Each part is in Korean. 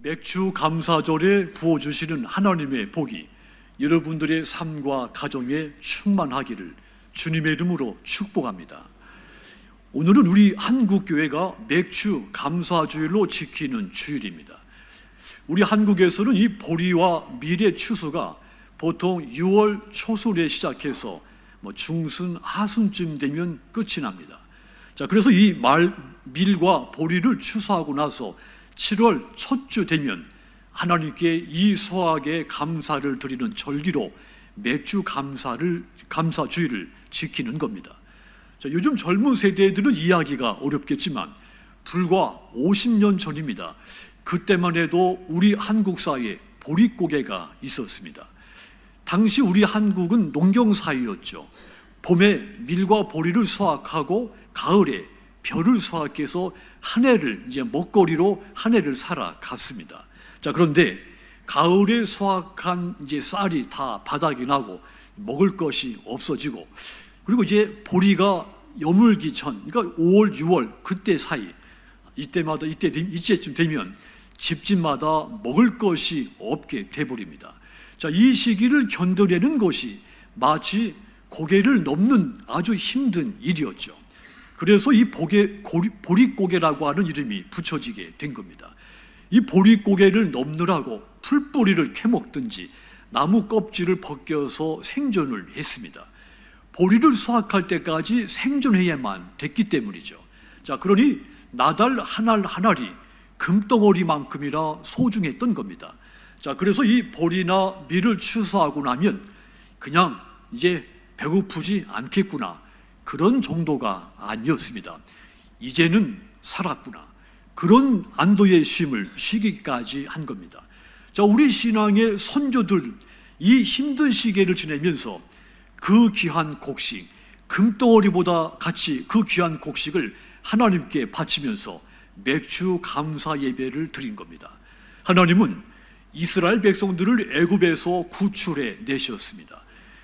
맥주 감사절에 부어주시는 하나님의 복이 여러분들의 삶과 가정에 충만하기를 주님의 이름으로 축복합니다. 오늘은 우리 한국교회가 맥주 감사주일로 지키는 주일입니다. 우리 한국에서는 이 보리와 밀의 추수가 보통 6월 초순에 시작해서 중순, 하순쯤 되면 끝이 납니다. 자, 그래서 이 밀과 보리를 추수하고 나서 7월 첫 주 되면 하나님께 이 수확에 감사를 드리는 절기로 맥주 감사주일을 지키는 겁니다. 자, 요즘 젊은 세대들은 이해하기가 어렵겠지만 불과 50년 전입니다. 그때만 해도 우리 한국 사회에 보릿고개가 있었습니다. 당시 우리 한국은 농경 사회였죠. 봄에 밀과 보리를 수확하고 가을에 벼를 수확해서 한 해를 먹거리로 한 해를 살아갔습니다. 자, 그런데 가을에 수확한 쌀이 다 바닥이 나고 먹을 것이 없어지고, 그리고 보리가 여물기 전, 그러니까 5월, 6월 그때 사이, 이때쯤 되면 집집마다 먹을 것이 없게 돼버립니다. 자, 이 시기를 견뎌내는 것이 마치 고개를 넘는 아주 힘든 일이었죠. 그래서 이 보릿고개라고 하는 이름이 붙여지게 된 겁니다. 이 보릿고개를 넘느라고 풀뿌리를 캐먹든지 나무 껍질을 벗겨서 생존을 했습니다. 보리를 수확할 때까지 생존해야만 됐기 때문이죠. 자, 그러니 나달 한 알 한 알이 금덩어리만큼이나 소중했던 겁니다. 자, 그래서 이 보리나 밀을 추수하고 나면 그냥 이제 배고프지 않겠구나, 그런 정도가 아니었습니다. 이제는 살았구나, 그런 안도의 쉼을 쉬기까지 한 겁니다. 자, 우리 신앙의 선조들 이 힘든 시기를 지내면서 그 귀한 곡식, 금덩어리보다 같이 그 귀한 곡식을 하나님께 바치면서 맥주 감사 예배를 드린 겁니다. 하나님은 이스라엘 백성들을 애굽에서 구출해 내셨습니다.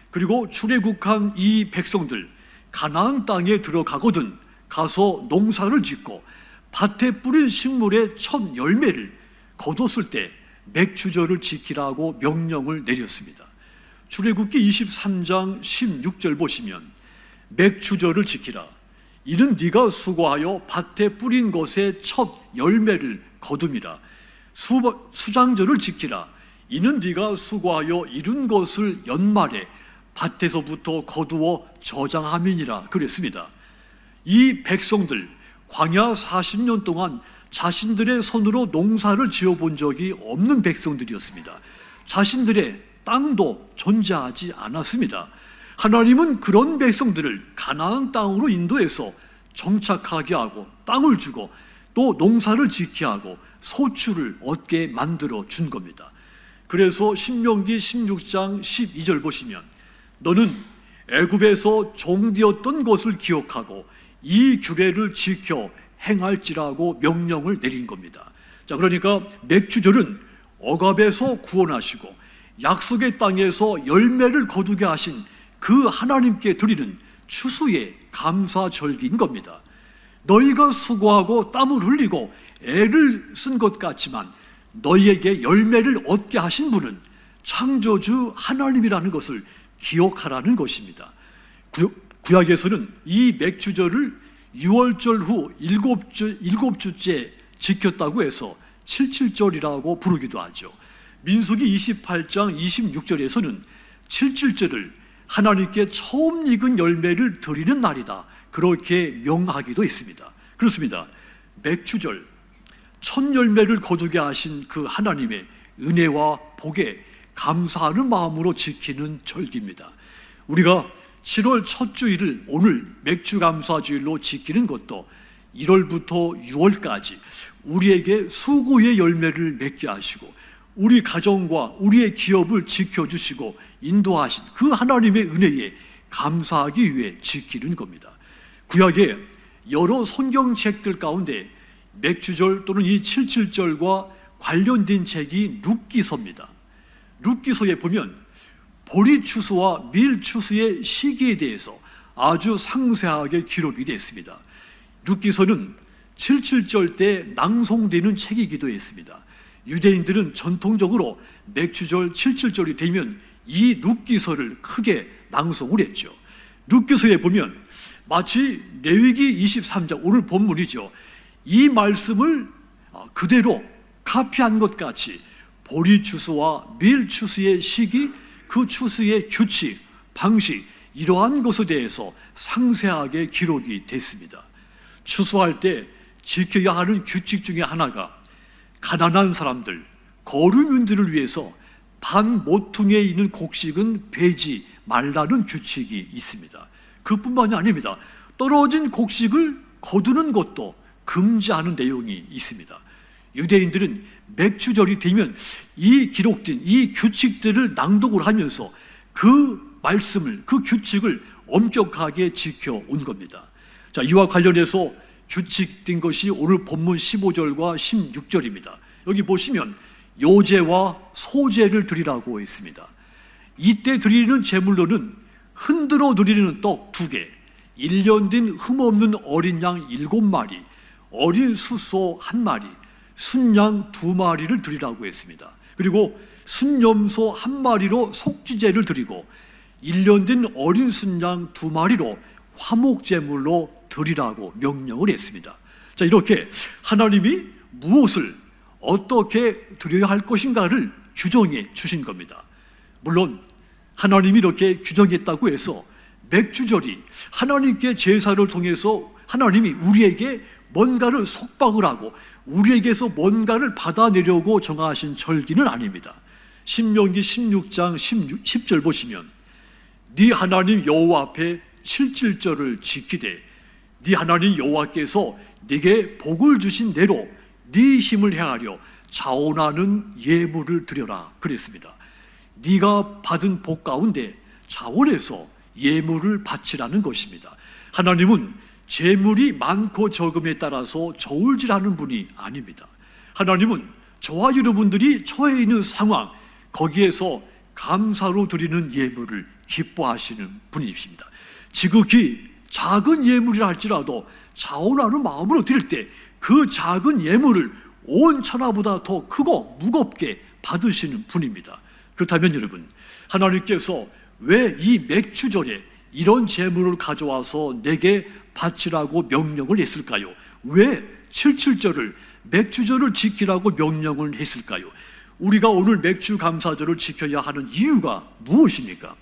그리고 출애굽한 이 백성들 가나안 땅에 들어가거든 가서 농사를 짓고 밭에 뿌린 식물의 첫 열매를 거뒀을 때 맥주절을 지키라고 명령을 내렸습니다. 출애굽기 23장 16절 보시면 맥주절을 지키라. 이는 네가 수고하여 밭에 뿌린 것의 첫 열매를 거둠이라. 수장절을 지키라. 이는 네가 수고하여 이룬 것을 연말에 밭에서부터 거두어 저장함이니라 그랬습니다. 이 백성들 광야 40년 동안 자신들의 손으로 농사를 지어본 적이 없는 백성들이었습니다. 자신들의 땅도 존재하지 않았습니다. 하나님은 그런 백성들을 가나안 땅으로 인도해서 정착하게 하고 땅을 주고 또 농사를 짓게 하고 소출을 얻게 만들어 준 겁니다. 그래서 신명기 16장 12절 보시면 너는 애굽에서 종되었던 것을 기억하고 이 규례를 지켜 행할지라고 명령을 내린 겁니다. 자, 그러니까 맥주절은 억압에서 구원하시고 약속의 땅에서 열매를 거두게 하신 그 하나님께 드리는 추수의 감사절기인 겁니다. 너희가 수고하고 땀을 흘리고 애를 쓴 것 같지만 너희에게 열매를 얻게 하신 분은 창조주 하나님이라는 것을 기억하라는 것입니다. 구약에서는 이 맥주절을 6월절 후 7주째 지켰다고 해서 77절이라고 부르기도 하죠. 민수기 28장 26절에서는 77절을 하나님께 처음 익은 열매를 드리는 날이다, 그렇게 명하기도 했습니다. 그렇습니다. 맥주절, 첫 열매를 거두게 하신 그 하나님의 은혜와 복에 감사하는 마음으로 지키는 절기입니다. 우리가 7월 첫 주일을 오늘 맥주 감사주일로 지키는 것도 1월부터 6월까지 우리에게 수고의 열매를 맺게 하시고 우리 가정과 우리의 기업을 지켜주시고 인도하신 그 하나님의 은혜에 감사하기 위해 지키는 겁니다. 구약의 여러 성경책들 가운데 맥주절 또는 이 77절과 관련된 책이 룻기서입니다. 룻기서에 보면 보리 추수와 밀 추수의 시기에 대해서 아주 상세하게 기록이 되어 있습니다. 룻기서는 77절 때 낭송되는 책이기도 했습니다. 유대인들은 전통적으로 맥주절 77절이 되면 이 룻기서를 크게 낭송을 했죠. 룻기서에 보면 마치 레위기 23장, 오늘 본문이죠. 이 말씀을 그대로 카피한 것 같이 보리 추수와 밀 추수의 시기, 그 추수의 규칙, 방식, 이러한 것에 대해서 상세하게 기록이 됐습니다. 추수할 때 지켜야 하는 규칙 중에 하나가 가난한 사람들, 거류민들을 위해서 반 모퉁이에 있는 곡식은 베지 말라는 규칙이 있습니다. 그뿐만이 아닙니다. 떨어진 곡식을 거두는 것도 금지하는 내용이 있습니다. 유대인들은 맥주절이 되면 이 기록된 이 규칙들을 낭독을 하면서 그 말씀을, 그 규칙을 엄격하게 지켜온 겁니다. 자, 이와 관련해서 규칙된 것이 오늘 본문 15절과 16절입니다. 여기 보시면 요제와 소제를 드리라고 했습니다. 이때 드리는 제물로는 흔들어 드리는 떡 2개, 1년 된 흠없는 어린 양 7마리, 어린 수소 1마리, 순양 2마리를 드리라고 했습니다. 그리고 순염소 1마리로 속죄제를 드리고 1년 된 어린 순양 2마리로 화목제물로 드리라고 명령을 했습니다. 자, 이렇게 하나님이 무엇을 어떻게 드려야 할 것인가를 규정해 주신 겁니다. 물론 하나님이 이렇게 규정했다고 해서 맥주절이 하나님께 제사를 통해서 하나님이 우리에게 뭔가를 속박을 하고 우리에게서 뭔가를 받아내려고 정하신 절기는 아닙니다. 신명기 16장 10절 보시면 네 하나님 여호와 앞에 77절을 지키되 네 하나님 여호와께서 네게 복을 주신 대로 네 힘을 행하려 자원하는 예물을 드려라 그랬습니다. 네가 받은 복 가운데 자원해서 예물을 바치라는 것입니다. 하나님은 재물이 많고 적음에 따라서 저울질하는 분이 아닙니다. 하나님은 저와 여러분들이 처해 있는 상황, 거기에서 감사로 드리는 예물을 기뻐하시는 분이십니다. 지극히 작은 예물이라 할지라도 자원하는 마음으로 드릴 때 그 작은 예물을 온 천하보다 더 크고 무겁게 받으시는 분입니다. 그렇다면 여러분, 하나님께서 왜 이 맥주절에 이런 제물을 가져와서 내게 바치라고 명령을 했을까요? 왜 77절을 맥주절을 지키라고 명령을 했을까요? 우리가 오늘 맥주 감사절을 지켜야 하는 이유가 무엇입니까?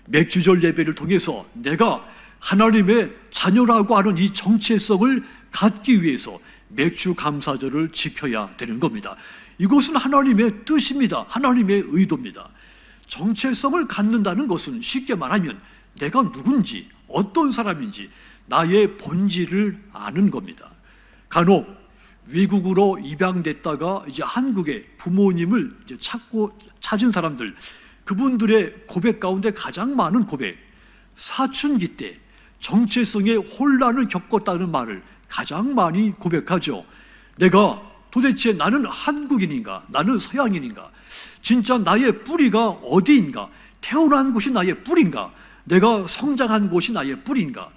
맥주절 예배를 통해서 내가 하나님의 자녀라고 하는 이 정체성을 갖기 위해서 맥주 감사절을 지켜야 되는 겁니다. 이것은 하나님의 뜻입니다. 하나님의 의도입니다. 정체성을 갖는다는 것은 쉽게 말하면 내가 누군지, 어떤 사람인지 나의 본질을 아는 겁니다. 간혹 외국으로 입양됐다가 이제 한국에 부모님을 이제 찾은 사람들, 그분들의 고백 가운데 가장 많은 고백, 사춘기 때 정체성의 혼란을 겪었다는 말을 가장 많이 고백하죠. 내가 도대체 나는 한국인인가? 나는 서양인인가? 진짜 나의 뿌리가 어디인가? 태어난 곳이 나의 뿌리인가? 내가 성장한 곳이 나의 뿌리인가?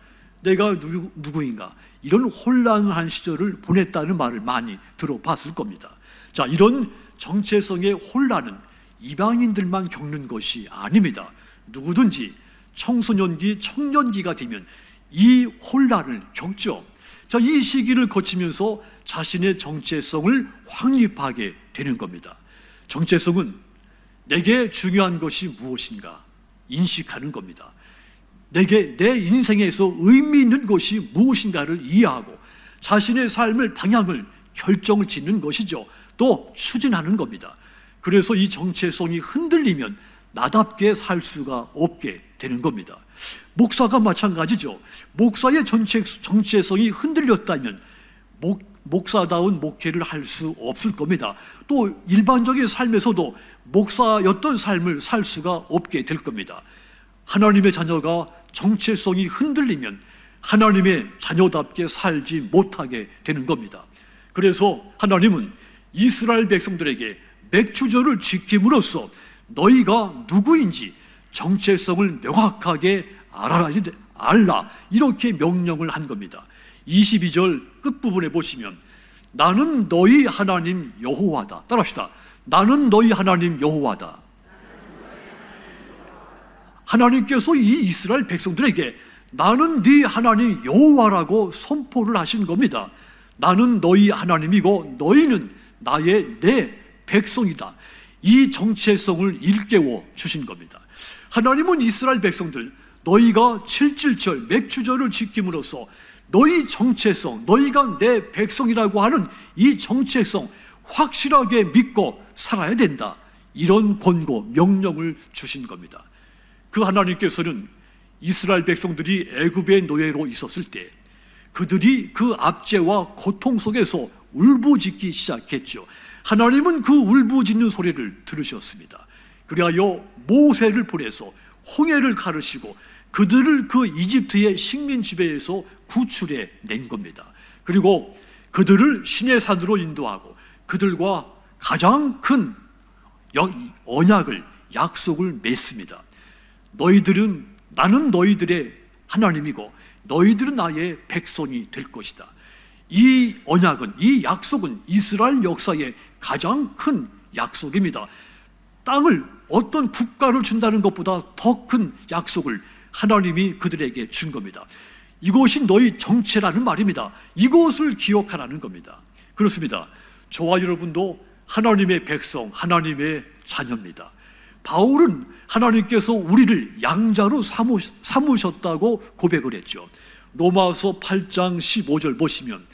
내가 누구인가? 이런 혼란한 시절을 보냈다는 말을 많이 들어봤을 겁니다. 자, 이런 정체성의 혼란은 이방인들만 겪는 것이 아닙니다. 누구든지 청소년기, 청년기가 되면 이 혼란을 겪죠. 자, 이 시기를 거치면서 자신의 정체성을 확립하게 되는 겁니다. 정체성은 내게 중요한 것이 무엇인가 인식하는 겁니다. 내게 내 인생에서 의미 있는 것이 무엇인가를 이해하고 자신의 삶의 방향을 결정을 짓는 것이죠. 또 추진하는 겁니다. 그래서 이 정체성이 흔들리면 나답게 살 수가 없게 되는 겁니다. 목사가 마찬가지죠. 목사의 정체성이 흔들렸다면 목사다운 목회를 할 수 없을 겁니다. 또 일반적인 삶에서도 목사였던 삶을 살 수가 없게 될 겁니다. 하나님의 자녀가 정체성이 흔들리면 하나님의 자녀답게 살지 못하게 되는 겁니다. 그래서 하나님은 이스라엘 백성들에게 맥주절을 지킴으로써 너희가 누구인지 정체성을 명확하게 알라, 이렇게 명령을 한 겁니다. 22절 끝부분에 보시면 나는 너희 하나님 여호와다. 따라합시다. 나는 너희 하나님 여호와다. 하나님께서 이 이스라엘 백성들에게 나는 네 하나님 여호와라고 선포를 하신 겁니다. 나는 너희 하나님이고 너희는 내 백성이다. 이 정체성을 일깨워 주신 겁니다. 하나님은 이스라엘 백성들, 너희가 칠칠절 맥주절을 지킴으로써 너희 정체성, 너희가 내 백성이라고 하는 이 정체성 확실하게 믿고 살아야 된다. 이런 권고, 명령을 주신 겁니다. 그 하나님께서는 이스라엘 백성들이 애굽의 노예로 있었을 때 그들이 그 압제와 고통 속에서 울부짖기 시작했죠. 하나님은 그 울부짖는 소리를 들으셨습니다. 그리하여 모세를 보내서 홍해를 가르시고 그들을 그 이집트의 식민 지배에서 구출해 낸 겁니다. 그리고 그들을 시내 산으로 인도하고 그들과 가장 큰 언약을, 약속을 맺습니다. 나는 너희들의 하나님이고 너희들은 나의 백성이 될 것이다. 이 언약은, 이 약속은 이스라엘 역사의 가장 큰 약속입니다. 땅을, 어떤 국가를 준다는 것보다 더 큰 약속을 하나님이 그들에게 준 겁니다. 이것이 너희 정체라는 말입니다. 이것을 기억하라는 겁니다. 그렇습니다. 저와 여러분도 하나님의 백성, 하나님의 자녀입니다. 바울은 하나님께서 우리를 양자로 삼으셨다고 고백을 했죠. 로마서 8장 15절 보시면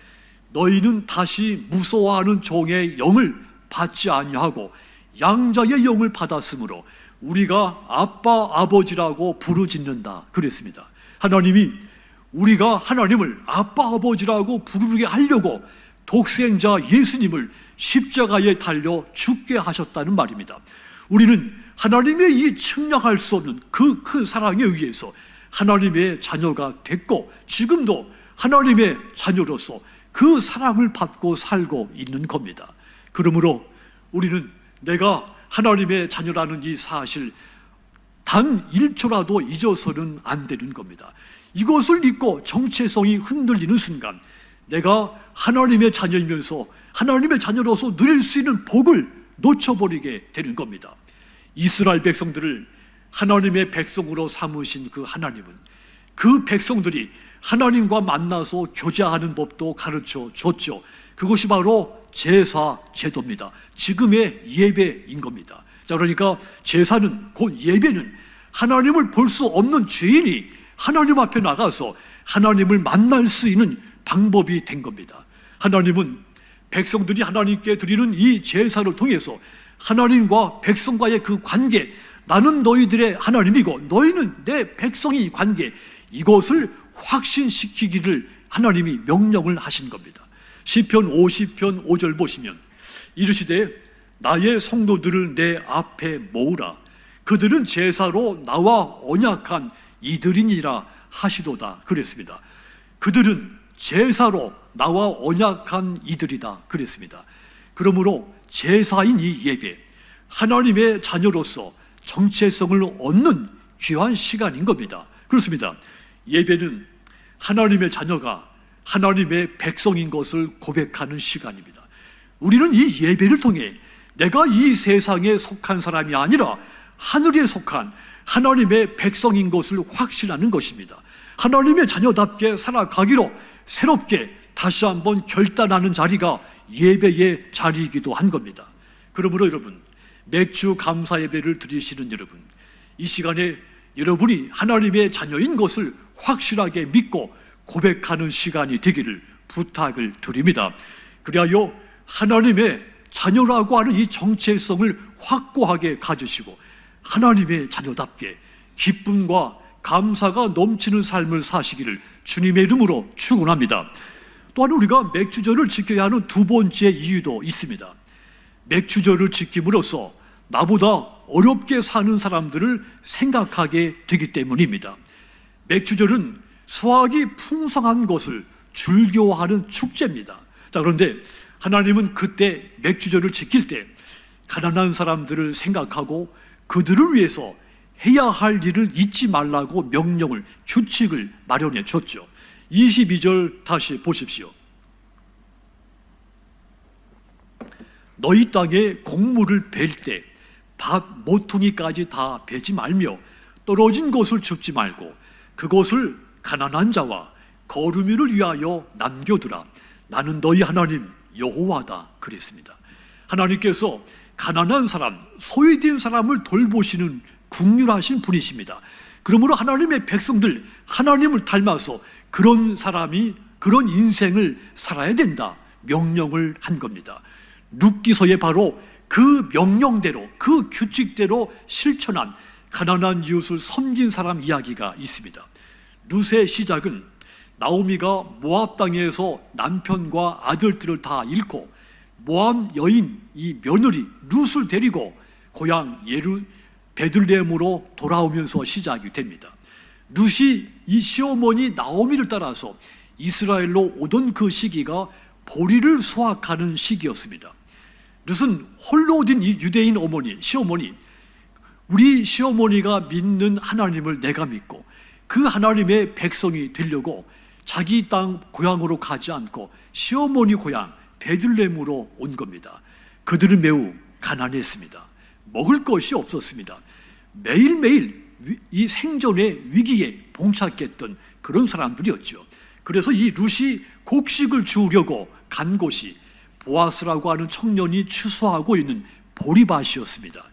너희는 다시 무서워하는 종의 영을 받지 아니하고 양자의 영을 받았으므로 우리가 아빠 아버지라고 부르짖는다 그랬습니다. 하나님이 우리가 하나님을 아빠 아버지라고 부르게 하려고 독생자 예수님을 십자가에 달려 죽게 하셨다는 말입니다. 우리는 하나님의 이 측량할 수 없는 그 큰 사랑에 의해서 하나님의 자녀가 됐고 지금도 하나님의 자녀로서 그 사랑을 받고 살고 있는 겁니다. 그러므로 우리는 내가 하나님의 자녀라는 이 사실 단 1초라도 잊어서는 안 되는 겁니다. 이것을 잊고 정체성이 흔들리는 순간 내가 하나님의 자녀이면서 하나님의 자녀로서 누릴 수 있는 복을 놓쳐버리게 되는 겁니다. 이스라엘 백성들을 하나님의 백성으로 삼으신 그 하나님은 그 백성들이 하나님과 만나서 교제하는 법도 가르쳐 줬죠. 그것이 바로 제사 제도입니다. 지금의 예배인 겁니다. 자, 그러니까 제사는, 곧 예배는 하나님을 볼 수 없는 죄인이 하나님 앞에 나가서 하나님을 만날 수 있는 방법이 된 겁니다. 하나님은 백성들이 하나님께 드리는 이 제사를 통해서 하나님과 백성과의 그 관계, 나는 너희들의 하나님이고 너희는 내 백성이 관계, 이것을 확신시키기를 하나님이 명령을 하신 겁니다. 시편 50편 5절 보시면 이르시되 나의 성도들을 내 앞에 모으라. 그들은 제사로 나와 언약한 이들이니라 하시도다 그랬습니다. 그들은 제사로 나와 언약한 이들이다 그랬습니다. 그러므로 제사인 이 예배, 하나님의 자녀로서 정체성을 얻는 귀한 시간인 겁니다. 그렇습니다. 예배는 하나님의 자녀가 하나님의 백성인 것을 고백하는 시간입니다. 우리는 이 예배를 통해 내가 이 세상에 속한 사람이 아니라 하늘에 속한 하나님의 백성인 것을 확신하는 것입니다. 하나님의 자녀답게 살아가기로 새롭게 다시 한번 결단하는 자리가 예배의 자리이기도 한 겁니다. 그러므로 여러분, 맥주 감사 예배를 드리시는 여러분, 이 시간에 여러분이 하나님의 자녀인 것을 확실하게 믿고 고백하는 시간이 되기를 부탁을 드립니다. 그리하여 하나님의 자녀라고 하는 이 정체성을 확고하게 가지시고 하나님의 자녀답게 기쁨과 감사가 넘치는 삶을 사시기를 주님의 이름으로 축원합니다. 또한 우리가 맥주절을 지켜야 하는 두 번째 이유도 있습니다. 맥주절을 지킴으로써 나보다 어렵게 사는 사람들을 생각하게 되기 때문입니다. 맥주절은 수확이 풍성한 것을 즐겨하는 축제입니다. 자, 그런데 하나님은 그때 맥주절을 지킬 때 가난한 사람들을 생각하고 그들을 위해서 해야 할 일을 잊지 말라고 명령을, 규칙을 마련해 줬죠. 22절 다시 보십시오. 너희 땅에 곡물을 벨 때 밥 모퉁이까지 다 베지 말며 떨어진 것을 줍지 말고 그것을 가난한 자와 거루미를 위하여 남겨두라. 나는 너희 하나님 여호와다 그랬습니다. 하나님께서 가난한 사람, 소외된 사람을 돌보시는 긍휼하신 분이십니다. 그러므로 하나님의 백성들, 하나님을 닮아서 그런 사람이 그런 인생을 살아야 된다 명령을 한 겁니다. 룻기서에 바로 그 명령대로, 그 규칙대로 실천한 가난한 이웃을 섬긴 사람 이야기가 있습니다. 룻의 시작은 나오미가 모압 땅에서 남편과 아들들을 다 잃고 모압 여인 이 며느리 룻을 데리고 고향 베들레헴으로 돌아오면서 시작이 됩니다. 룻이 이 시어머니 나오미를 따라서 이스라엘로 오던 그 시기가 보리를 수확하는 시기였습니다. 룻은 홀로 된 이 유대인 어머니, 시어머니, 우리 시어머니가 믿는 하나님을 내가 믿고 그 하나님의 백성이 되려고 자기 땅 고향으로 가지 않고 시어머니 고향 베들레헴으로 온 겁니다. 그들은 매우 가난했습니다. 먹을 것이 없었습니다. 매일매일 이 생존의 위기에 봉착했던 그런 사람들이었죠. 그래서 이 룻이 곡식을 주우려고 간 곳이 보아스라고 하는 청년이 추수하고 있는 보리밭이었습니다.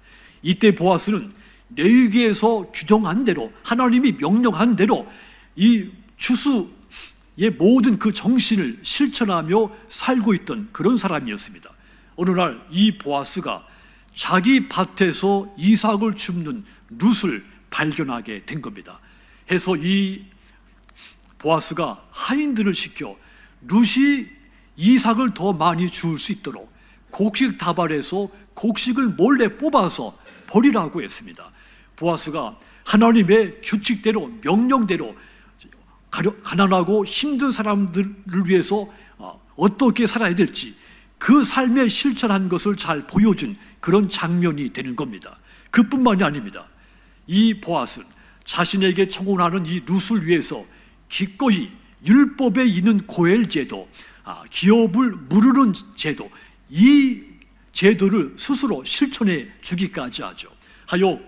이때 보아스는 레위기에서 규정한 대로, 하나님이 명령한 대로 이 추수의 모든 그 정신을 실천하며 살고 있던 그런 사람이었습니다. 어느 날 이 보아스가 자기 밭에서 이삭을 줍는 룻을 발견하게 된 겁니다. 해서 이 보아스가 하인들을 시켜 룻이 이삭을 더 많이 주울 수 있도록 곡식 다발에서 곡식을 몰래 뽑아서 버리라고 했습니다. 보아스가 하나님의 규칙대로, 명령대로 가난하고 힘든 사람들을 위해서 어떻게 살아야 될지 그 삶에 실천한 것을 잘 보여준 그런 장면이 되는 겁니다. 그뿐만이 아닙니다. 이 보아스는 자신에게 청혼하는 이 룻을 위해서 기꺼이 율법에 있는 고엘 제도, 기업을 무르는 제도, 이 제도를 스스로 실천해 주기까지 하죠. 하여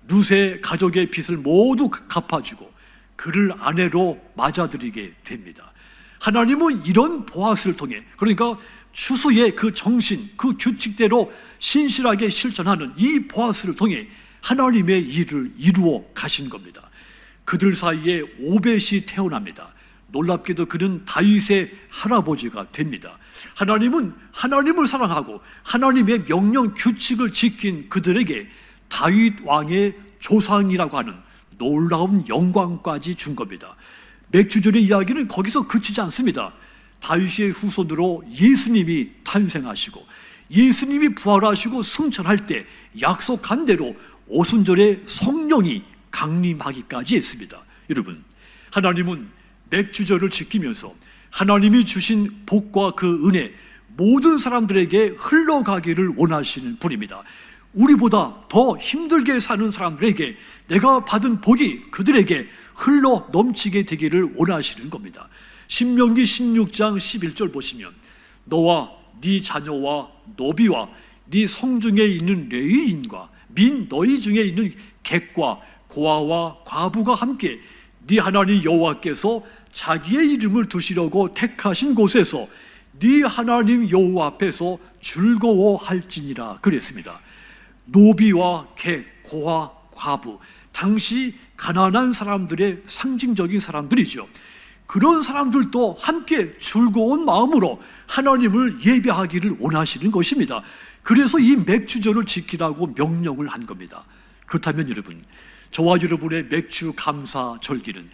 룻의 가족의 빚을 모두 갚아주고 그를 아내로 맞아들이게 됩니다. 하나님은 이런 보아스를 통해, 그러니까 추수의 그 정신, 그 규칙대로 신실하게 실천하는 이 보아스를 통해 하나님의 일을 이루어 가신 겁니다. 그들 사이에 오벳이 태어납니다. 놀랍게도 그는 다윗의 할아버지가 됩니다. 하나님은 하나님을 사랑하고 하나님의 명령 규칙을 지킨 그들에게 다윗 왕의 조상이라고 하는 놀라운 영광까지 준 겁니다. 맥주절의 이야기는 거기서 그치지 않습니다. 다윗의 후손으로 예수님이 탄생하시고 예수님이 부활하시고 승천할 때 약속한 대로 오순절에 성령이 강림하기까지 했습니다. 여러분, 하나님은 맥주절을 지키면서 하나님이 주신 복과 그 은혜 모든 사람들에게 흘러가기를 원하시는 분입니다. 우리보다 더 힘들게 사는 사람들에게 내가 받은 복이 그들에게 흘러 넘치게 되기를 원하시는 겁니다. 신명기 16장 11절 보시면 너와 네 자녀와 노비와 네 성중에 있는 레위인과 민 너희 중에 있는 객과 고아와 과부가 함께 네 하나님 여호와께서 자기의 이름을 두시려고 택하신 곳에서 네 하나님 여호와 앞에서 즐거워할지니라 그랬습니다. 노비와 객, 고아, 과부, 당시 가난한 사람들의 상징적인 사람들이죠. 그런 사람들도 함께 즐거운 마음으로 하나님을 예배하기를 원하시는 것입니다. 그래서 이 맥주절을 지키라고 명령을 한 겁니다. 그렇다면 여러분, 저와 여러분의 맥주 감사 절기는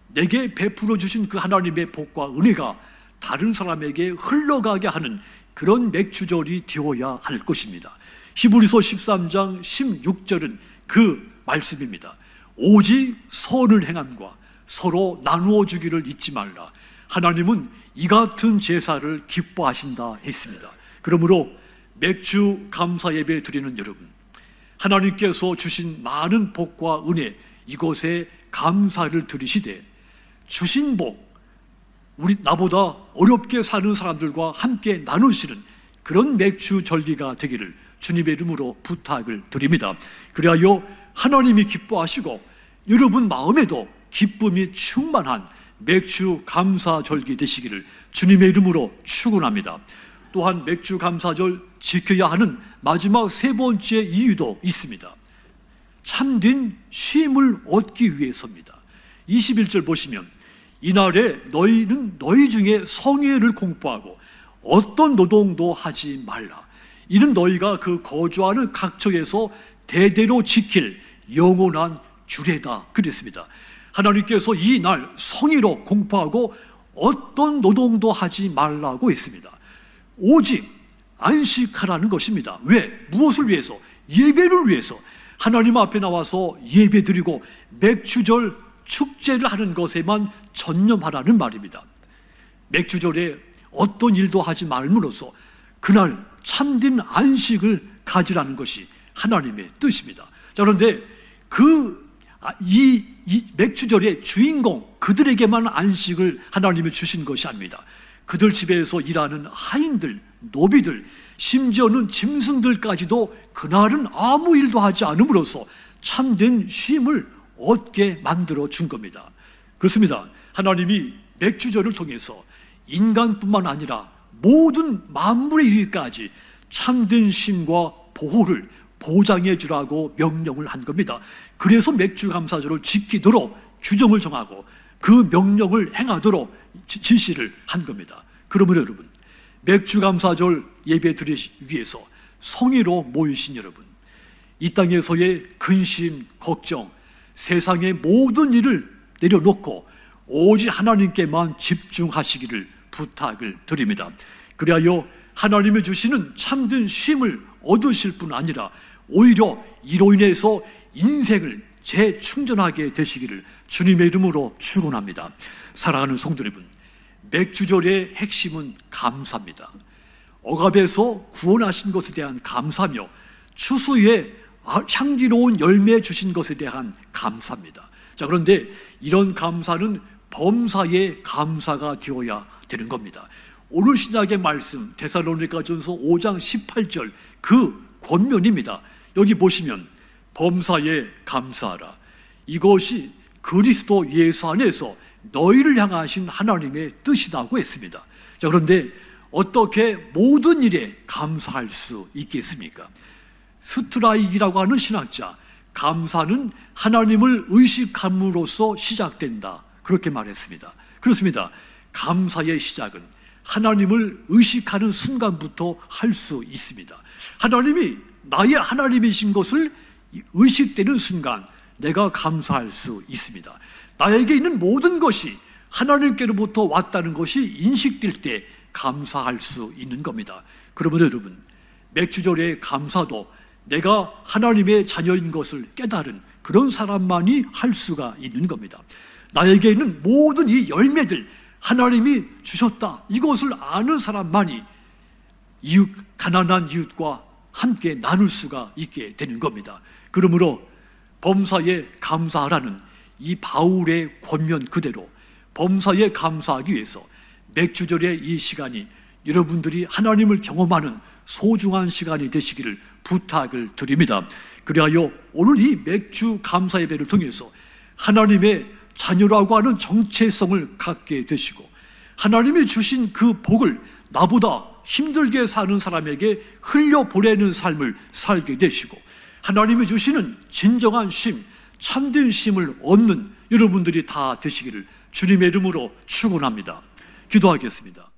내게 베풀어 주신 그 하나님의 복과 은혜가 다른 사람에게 흘러가게 하는 그런 맥주절이 되어야 할 것입니다. 히브리서 13장 16절은 그 말씀입니다. 오직 선을 행함과 서로 나누어 주기를 잊지 말라. 하나님은 이 같은 제사를 기뻐하신다 했습니다. 그러므로 맥주 감사 예배 드리는 여러분, 하나님께서 주신 많은 복과 은혜 이것에 감사를 드리시되 주신 복, 우리 나보다 어렵게 사는 사람들과 함께 나누시는 그런 맥주 절기가 되기를 주님의 이름으로 부탁을 드립니다. 그리하여 하나님이 기뻐하시고 여러분 마음에도 기쁨이 충만한 맥주 감사절기 되시기를 주님의 이름으로 축원합니다. 또한 맥주 감사절 지켜야 하는 마지막 세 번째 이유도 있습니다. 참된 쉼을 얻기 위해서입니다. 21절 보시면 이날에 너희는 너희 중에 성회를 공포하고 어떤 노동도 하지 말라. 이는 너희가 그 거주하는 각처에서 대대로 지킬 영원한 규례다. 그랬습니다. 하나님께서 이 날 성의로 공포하고 어떤 노동도 하지 말라고 했습니다. 오직 안식하라는 것입니다. 왜? 무엇을 위해서? 예배를 위해서. 하나님 앞에 나와서 예배드리고 맥주절 축제를 하는 것에만 전념하라는 말입니다. 맥주절에 어떤 일도 하지 말므로써 그날 참된 안식을 가지라는 것이 하나님의 뜻입니다. 자, 그런데 이 맥주절의 주인공 그들에게만 안식을 하나님이 주신 것이 아닙니다. 그들 집에서 일하는 하인들, 노비들, 심지어는 짐승들까지도 그날은 아무 일도 하지 않음으로써 참된 쉼을 얻게 만들어 준 겁니다. 그렇습니다. 하나님이 맥주절을 통해서 인간뿐만 아니라 모든 만물의 일까지 참된 쉼과 보호를 보장해 주라고 명령을 한 겁니다. 그래서 맥주 감사절을 지키도록 규정을 정하고 그 명령을 행하도록 지시를 한 겁니다. 그러면 여러분, 맥주 감사절 예배 드리기 위해서 성의로 모이신 여러분, 이 땅에서의 근심, 걱정, 세상의 모든 일을 내려놓고 오직 하나님께만 집중하시기를 부탁을 드립니다. 그리하여 하나님이 주시는 참된 쉼을 얻으실 뿐 아니라 오히려 이로 인해서 인생을 재충전하게 되시기를 주님의 이름으로 축원합니다. 사랑하는 성도 여러분, 맥주절의 핵심은 감사입니다. 억압에서 구원하신 것에 대한 감사며 추수에 향기로운 열매 주신 것에 대한 감사입니다. 자, 그런데 이런 감사는 범사의 감사가 되어야 되는 겁니다. 오늘 신약의 말씀 데살로니가전서 5장 18절 그 권면입니다. 여기 보시면 범사에 감사하라. 이것이 그리스도 예수 안에서 너희를 향하신 하나님의 뜻이라고 했습니다. 자, 그런데 어떻게 모든 일에 감사할 수 있겠습니까? 스트라이크라고 하는 신학자, 감사는 하나님을 의식함으로써 시작된다, 그렇게 말했습니다. 그렇습니다. 감사의 시작은 하나님을 의식하는 순간부터 할 수 있습니다. 하나님이 나의 하나님이신 것을 의식되는 순간 내가 감사할 수 있습니다. 나에게 있는 모든 것이 하나님께로부터 왔다는 것이 인식될 때 감사할 수 있는 겁니다. 그러면 여러분, 맥주절의 감사도 내가 하나님의 자녀인 것을 깨달은 그런 사람만이 할 수가 있는 겁니다. 나에게 있는 모든 이 열매들 하나님이 주셨다, 이것을 아는 사람만이 가난한 이웃과 함께 나눌 수가 있게 되는 겁니다. 그러므로 범사에 감사하라는 이 바울의 권면 그대로 범사에 감사하기 위해서 맥주절의 이 시간이 여러분들이 하나님을 경험하는 소중한 시간이 되시기를 부탁을 드립니다. 그리하여 오늘 이 맥주 감사 예배를 통해서 하나님의 자녀라고 하는 정체성을 갖게 되시고 하나님이 주신 그 복을 나보다 힘들게 사는 사람에게 흘려보내는 삶을 살게 되시고 하나님이 주시는 진정한 쉼, 참된 쉼을 얻는 여러분들이 다 되시기를 주님의 이름으로 축원합니다. 기도하겠습니다.